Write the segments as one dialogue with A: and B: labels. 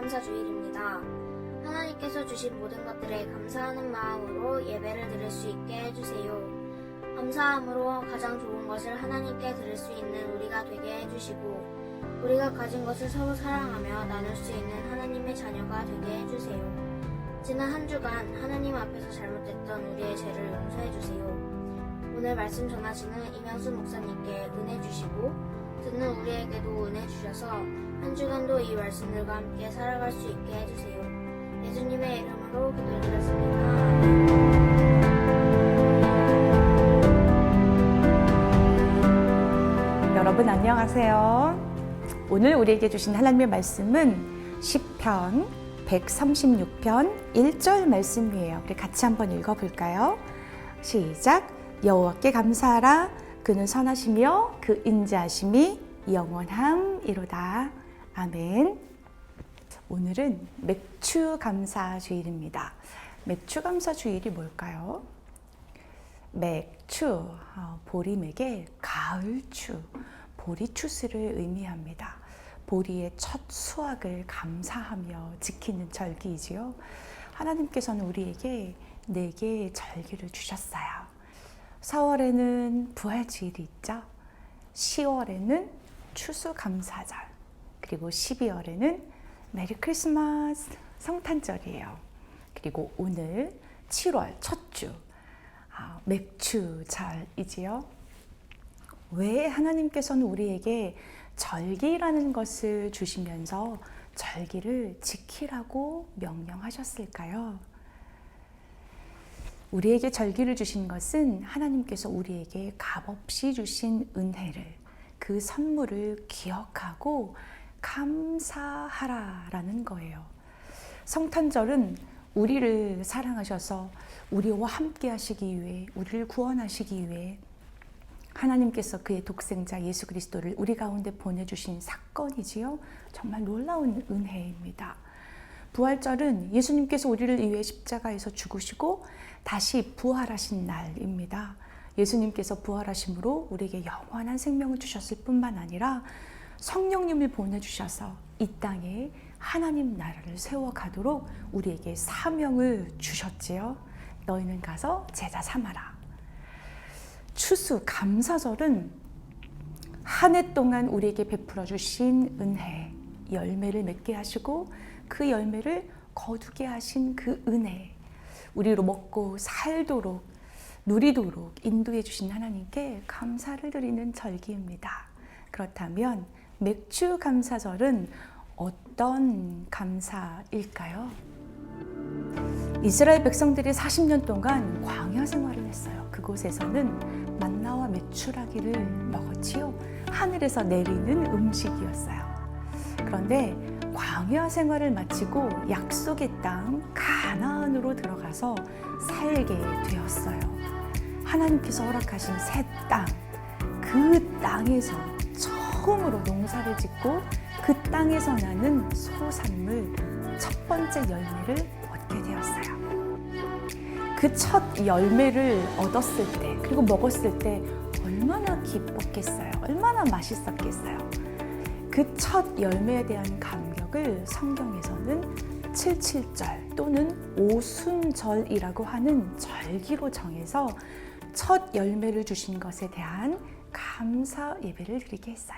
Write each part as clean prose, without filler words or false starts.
A: 감사주일입니다. 하나님께서 주신 모든 것들에 감사하는 마음으로 예배를 드릴 수 있게 해주세요. 감사함으로 가장 좋은 것을 하나님께 드릴 수 있는 우리가 되게 해주시고 우리가 가진 것을 서로 사랑하며 나눌 수 있는 하나님의 자녀가 되게 해주세요. 지난 한 주간 하나님 앞에서 잘못했던 우리의 죄를 용서해주세요. 오늘 말씀 전하시는 이명수 목사님께 은혜 주시고 듣는 우리에게도 은혜 주셔서 한 주간도 이 말씀들과 함께 살아갈 수 있게 해주세요. 예수님의 이름으로 기도드렸습니다. 아멘.
B: 여러분 안녕하세요. 오늘 우리에게 주신 하나님의 말씀은 시편 136편 1절 말씀이에요. 우리 같이 한번 읽어볼까요? 시작. 여호와께 감사하라. 그는 선하시며 그 인자하심이 영원함이로다. 아멘. 오늘은 맥추감사주일입니다. 맥추감사주일이 뭘까요? 맥추, 보림에게 가을추, 보리추수를 의미합니다. 보리의 첫 수확을 감사하며 지키는 절기이지요. 하나님께서는 우리에게 4개의 절기를 주셨어요. 4월에는 부활주일이 있죠. 10월에는 추수감사절, 그리고 12월에는 메리 크리스마스 성탄절이에요. 그리고 오늘 7월 첫 주, 맥추절이지요. 왜 하나님께서는 우리에게 절기라는 것을 주시면서 절기를 지키라고 명령하셨을까요? 우리에게 절기를 주신 것은 하나님께서 우리에게 값없이 주신 은혜를, 그 선물을 기억하고 감사하라라는 거예요. 성탄절은 우리를 사랑하셔서 우리와 함께 하시기 위해, 우리를 구원하시기 위해 하나님께서 그의 독생자 예수 그리스도를 우리 가운데 보내주신 사건이지요. 정말 놀라운 은혜입니다. 부활절은 예수님께서 우리를 위해 십자가에서 죽으시고 다시 부활하신 날입니다. 예수님께서 부활하심으로 우리에게 영원한 생명을 주셨을 뿐만 아니라 성령님을 보내주셔서 이 땅에 하나님 나라를 세워가도록 우리에게 사명을 주셨지요. 너희는 가서 제자 삼아라. 추수 감사절은 한 해 동안 우리에게 베풀어 주신 은혜, 열매를 맺게 하시고 그 열매를 거두게 하신 그 은혜, 우리로 먹고 살도록 누리도록 인도해 주신 하나님께 감사를 드리는 절기입니다. 그렇다면 맥추 감사절은 어떤 감사일까요? 이스라엘 백성들이 40년 동안 광야 생활을 했어요. 그곳에서는 만나와 메추라기를 먹었지요. 하늘에서 내리는 음식이었어요. 그런데 광야 생활을 마치고 약속의 땅 가나안으로 들어가서 살게 되었어요. 하나님께서 허락하신 새 땅, 그 땅에서 처음으로 농사를 짓고 그 땅에서 나는 소산물 첫 번째 열매를 얻게 되었어요. 그 첫 열매를 얻었을 때, 그리고 먹었을 때 얼마나 기뻤겠어요. 얼마나 맛있었겠어요. 그 첫 열매에 대한 감격을 성경에서는 77절 또는 오순절이라고 하는 절기로 정해서 첫 열매를 주신 것에 대한 감사 예배를 드리게 했어요.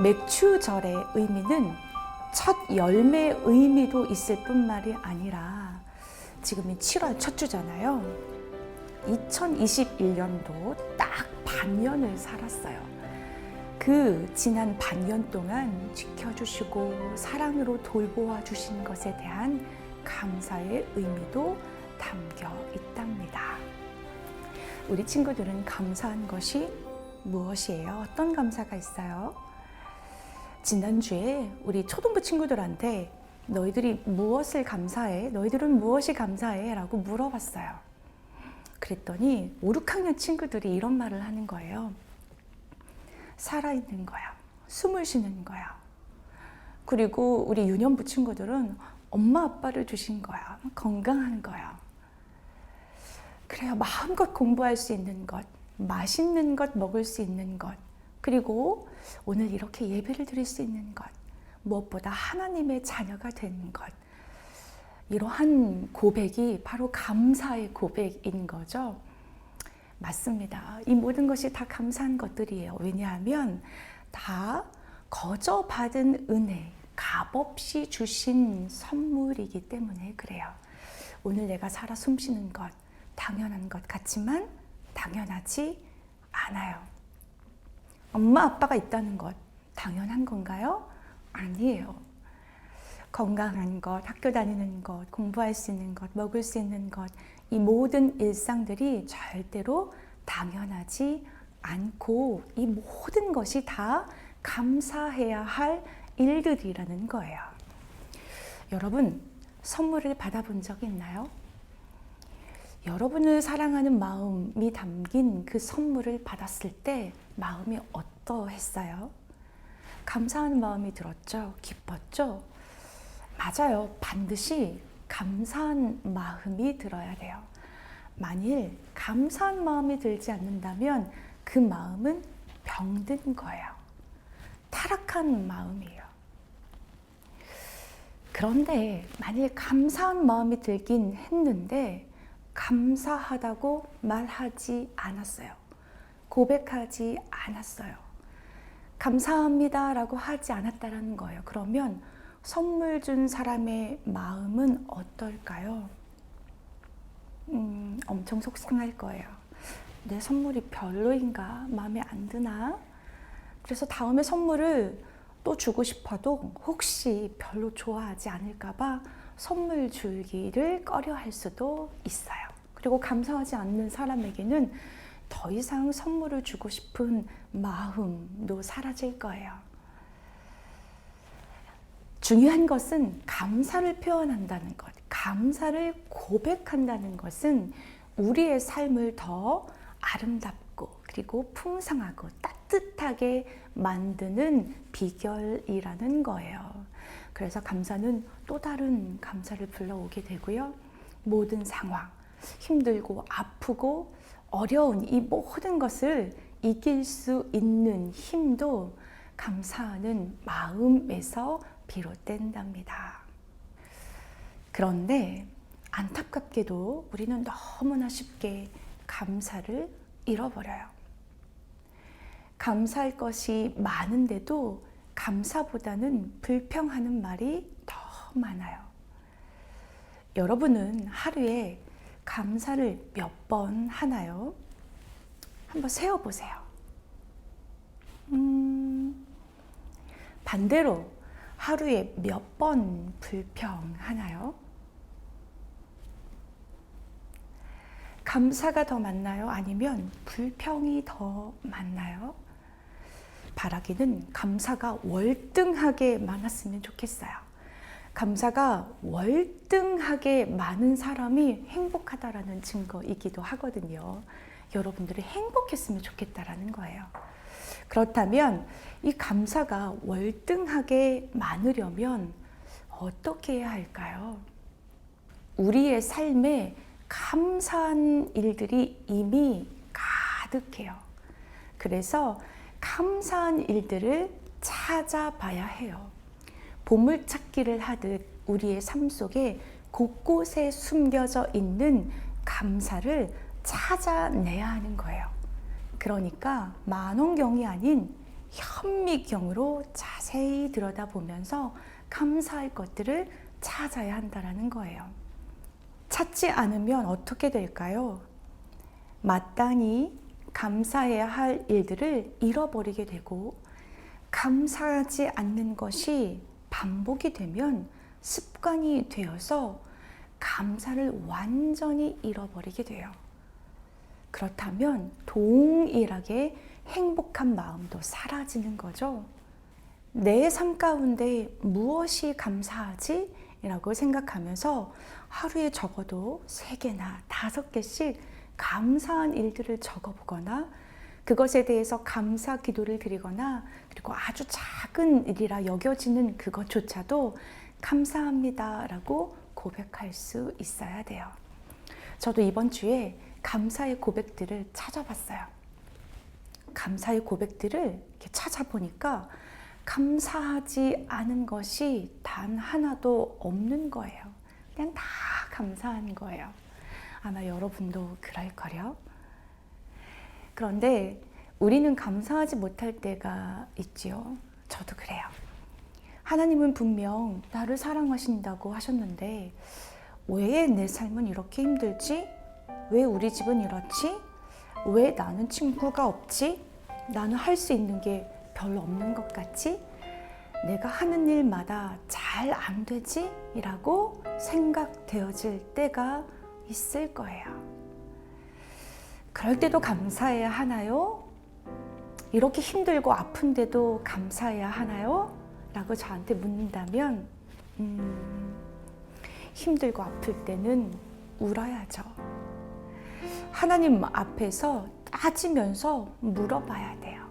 B: 맥추절의 의미는 첫 열매의 의미도 있을 뿐만이 아니라 지금이 7월 첫 주잖아요. 2021년도 딱 반년을 살았어요. 그 지난 반년 동안 지켜주시고 사랑으로 돌보아 주신 것에 대한 감사의 의미도 담겨 있답니다. 우리 친구들은 감사한 것이 무엇이에요? 어떤 감사가 있어요? 지난주에 우리 초등부 친구들한테 너희들이 무엇을 감사해? 너희들은 무엇이 감사해? 라고 물어봤어요. 그랬더니 5, 6학년 친구들이 이런 말을 하는 거예요. 살아있는 거야. 숨을 쉬는 거야. 그리고 우리 유년부 친구들은 엄마 아빠를 주신 거야. 건강한 거야. 그래야 마음껏 공부할 수 있는 것, 맛있는 것 먹을 수 있는 것, 그리고 오늘 이렇게 예배를 드릴 수 있는 것, 무엇보다 하나님의 자녀가 되는 것. 이러한 고백이 바로 감사의 고백인 거죠. 맞습니다. 이 모든 것이 다 감사한 것들이에요. 왜냐하면 다 거저 받은 은혜, 값없이 주신 선물이기 때문에 그래요. 오늘 내가 살아 숨쉬는 것, 당연한 것 같지만 당연하지 않아요. 엄마 아빠가 있다는 것 당연한 건가요? 아니에요. 건강한 것, 학교 다니는 것, 공부할 수 있는 것, 먹을 수 있는 것, 이 모든 일상들이 절대로 당연하지 않고 이 모든 것이 다 감사해야 할 일들이라는 거예요. 여러분, 선물을 받아본 적 있나요? 여러분을 사랑하는 마음이 담긴 그 선물을 받았을 때 마음이 어떠했어요? 감사하는 마음이 들었죠? 기뻤죠? 맞아요. 반드시 감사한 마음이 들어야 돼요. 만일 감사한 마음이 들지 않는다면 그 마음은 병든 거예요. 타락한 마음이에요. 그런데 만일 감사한 마음이 들긴 했는데 감사하다고 말하지 않았어요. 고백하지 않았어요. 감사합니다라고 하지 않았다는 거예요. 그러면 선물 준 사람의 마음은 어떨까요? 엄청 속상할 거예요. 내 선물이 별로인가? 마음에 안 드나? 그래서 다음에 선물을 또 주고 싶어도 혹시 별로 좋아하지 않을까 봐 선물 주기를 꺼려 할 수도 있어요. 그리고 감사하지 않는 사람에게는 더 이상 선물을 주고 싶은 마음도 사라질 거예요. 중요한 것은 감사를 표현한다는 것, 감사를 고백한다는 것은 우리의 삶을 더 아름답고 그리고 풍성하고 따뜻하게 만드는 비결이라는 거예요. 그래서 감사는 또 다른 감사를 불러오게 되고요. 모든 상황, 힘들고 아프고 어려운 이 모든 것을 이길 수 있는 힘도 감사하는 마음에서 비롯된답니다. 그런데 안타깝게도 우리는 너무나 쉽게 감사를 잃어버려요. 감사할 것이 많은데도 감사보다는 불평하는 말이 더 많아요. 여러분은 하루에 감사를 몇 번 하나요? 한번 세어보세요. 반대로 하루에 몇 번 불평하나요? 감사가 더 많나요? 아니면 불평이 더 많나요? 바라기는 감사가 월등하게 많았으면 좋겠어요. 감사가 월등하게 많은 사람이 행복하다라는 증거이기도 하거든요. 여러분들이 행복했으면 좋겠다라는 거예요. 그렇다면 이 감사가 월등하게 많으려면 어떻게 해야 할까요? 우리의 삶에 감사한 일들이 이미 가득해요. 그래서 감사한 일들을 찾아봐야 해요. 보물찾기를 하듯 우리의 삶 속에 곳곳에 숨겨져 있는 감사를 찾아내야 하는 거예요. 그러니까 만원경이 아닌 현미경으로 자세히 들여다보면서 감사할 것들을 찾아야 한다는 거예요. 찾지 않으면 어떻게 될까요? 마땅히 감사해야 할 일들을 잃어버리게 되고, 감사하지 않는 것이 반복이 되면 습관이 되어서 감사를 완전히 잃어버리게 돼요. 그렇다면 동일하게 행복한 마음도 사라지는 거죠. 내 삶 가운데 무엇이 감사하지? 라고 생각하면서 하루에 적어도 3개나 5개씩 감사한 일들을 적어보거나, 그것에 대해서 감사 기도를 드리거나, 그리고 아주 작은 일이라 여겨지는 그것조차도 감사합니다 라고 고백할 수 있어야 돼요. 저도 이번 주에 감사의 고백들을 찾아봤어요. 감사의 고백들을 이렇게 찾아보니까 감사하지 않은 것이 단 하나도 없는 거예요. 그냥 다 감사한 거예요. 아마 여러분도 그럴걸요. 그런데 우리는 감사하지 못할 때가 있지요. 저도 그래요. 하나님은 분명 나를 사랑하신다고 하셨는데 왜 내 삶은 이렇게 힘들지? 왜 우리 집은 이렇지? 왜 나는 친구가 없지? 나는 할 수 있는 게 별로 없는 것 같지? 내가 하는 일마다 잘 안 되지? 이라고 생각되어질 때가 있을 거예요. 그럴 때도 감사해야 하나요? 이렇게 힘들고 아픈데도 감사해야 하나요? 라고 저한테 묻는다면 힘들고 아플 때는 울어야죠. 하나님 앞에서 따지면서 물어봐야 돼요.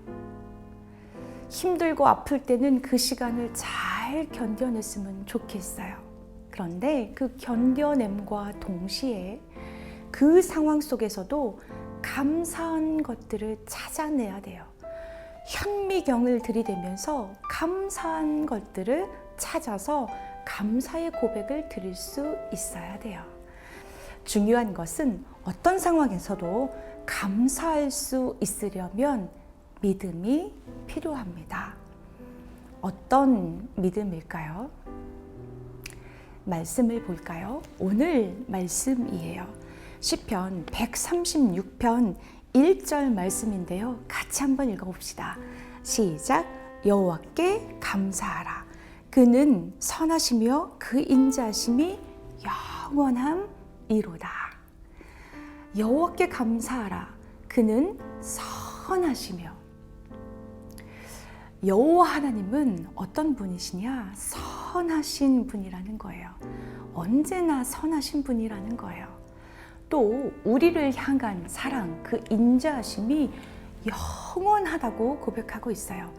B: 힘들고 아플 때는 그 시간을 잘 견뎌냈으면 좋겠어요. 그런데 그 견뎌냄과 동시에 그 상황 속에서도 감사한 것들을 찾아내야 돼요. 현미경을 들이대면서 감사한 것들을 찾아서 감사의 고백을 드릴 수 있어야 돼요. 중요한 것은 어떤 상황에서도 감사할 수 있으려면 믿음이 필요합니다. 어떤 믿음일까요? 말씀을 볼까요? 오늘 말씀이에요. 시편 136편 1절 말씀인데요. 같이 한번 읽어봅시다. 시작. 여호와께 감사하라. 그는 선하시며 그 인자하심이 영원함이로다. 여호와께 감사하라. 그는 선하시며. 여호와 하나님은 어떤 분이시냐? 선하신 분이라는 거예요. 언제나 선하신 분이라는 거예요. 또 우리를 향한 사랑, 그 인자하심이 영원하다고 고백하고 있어요.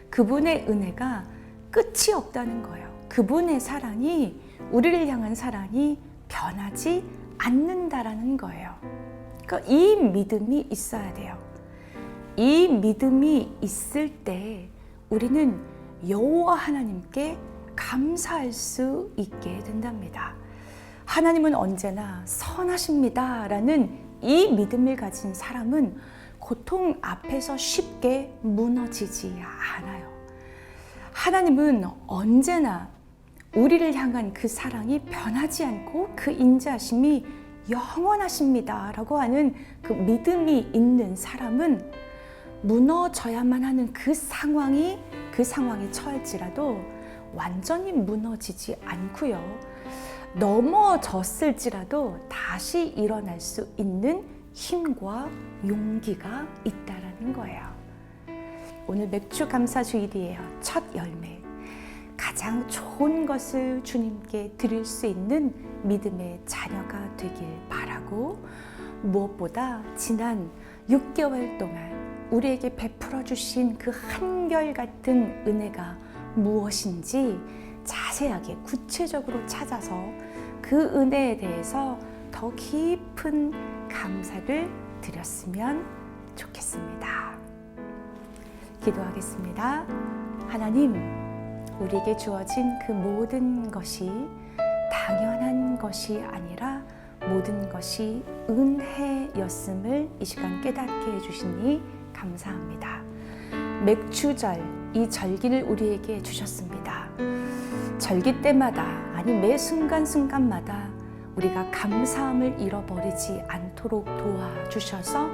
B: 그분의 은혜가 끝이 없다는 거예요. 그분의 사랑이, 우리를 향한 사랑이 변하지 않는다라는 거예요. 그러니까 이 믿음이 있어야 돼요. 이 믿음이 있을 때 우리는 여호와 하나님께 감사할 수 있게 된답니다. 하나님은 언제나 선하십니다 라는 이 믿음을 가진 사람은 고통 앞에서 쉽게 무너지지 않아요. 하나님은 언제나 우리를 향한 그 사랑이 변하지 않고 그 인자하심이 영원하십니다 라고 하는 그 믿음이 있는 사람은 무너져야만 하는 그 상황에 처할지라도 완전히 무너지지 않고요. 넘어졌을지라도 다시 일어날 수 있는 힘과 용기가 있다라는 거예요. 오늘 맥주 감사 주일이에요. 첫 열매. 가장 좋은 것을 주님께 드릴 수 있는 믿음의 자녀가 되길 바라고, 무엇보다 지난 6개월 동안 우리에게 베풀어 주신 그 한결같은 은혜가 무엇인지 자세하게 구체적으로 찾아서 그 은혜에 대해서 더 깊은 감사를 드렸으면 좋겠습니다. 기도하겠습니다. 하나님, 우리에게 주어진 그 모든 것이 당연한 것이 아니라 모든 것이 은혜였음을 이 시간 깨닫게 해주시니 감사합니다. 맥추절, 이 절기를 우리에게 주셨습니다. 절기 때마다, 아니 매 순간순간마다 우리가 감사함을 잃어버리지 않도록 도와주셔서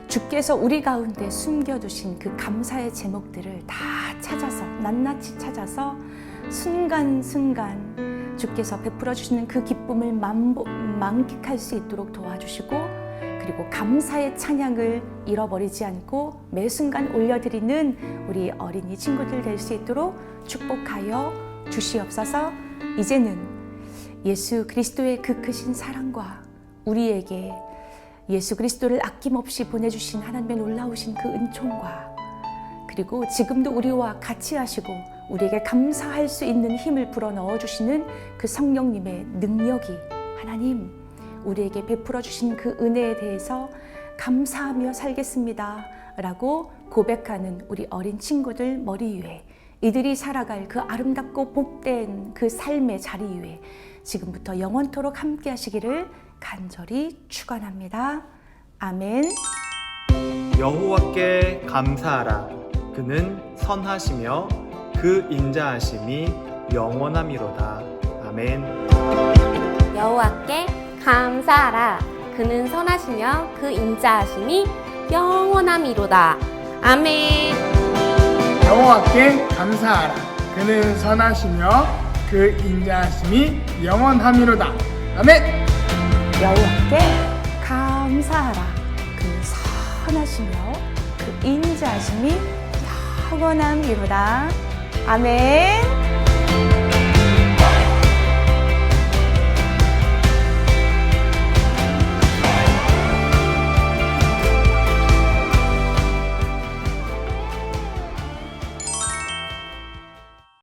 B: 주께서 우리 가운데 숨겨두신 그 감사의 제목들을 다 찾아서, 낱낱이 찾아서 순간순간 주께서 베풀어 주시는 그 기쁨을 만끽할 수 있도록 도와주시고, 그리고 감사의 찬양을 잃어버리지 않고 매 순간 올려드리는 우리 어린이 친구들 될 수 있도록 축복하여 주시옵소서. 이제는 예수 그리스도의 그 크신 사랑과 우리에게 예수 그리스도를 아낌없이 보내주신 하나님의 놀라우신 그 은총과, 그리고 지금도 우리와 같이 하시고 우리에게 감사할 수 있는 힘을 불어넣어 주시는 그 성령님의 능력이, 하나님 우리에게 베풀어 주신 그 은혜에 대해서 감사하며 살겠습니다 라고 고백하는 우리 어린 친구들 머리 위에, 이들이 살아갈 그 아름답고 복된 그 삶의 자리 위에 지금부터 영원토록 함께 하시기를 간절히 축원합니다. 아멘.
C: 여호와께 감사하라. 그는 선하시며 그 인자하심이 영원함이로다. 아멘.
D: 여호와께 감사하라. 그는 선하시며 그 인자하심이 영원함이로다. 아멘.
E: 여호와께 감사하라. 그는 선하시며 그 인자하심이 영원함이로다. 아멘.
B: 여호와께 감사하라. 그는 선하시며 그 인자하심이 영원함이로다. 아멘.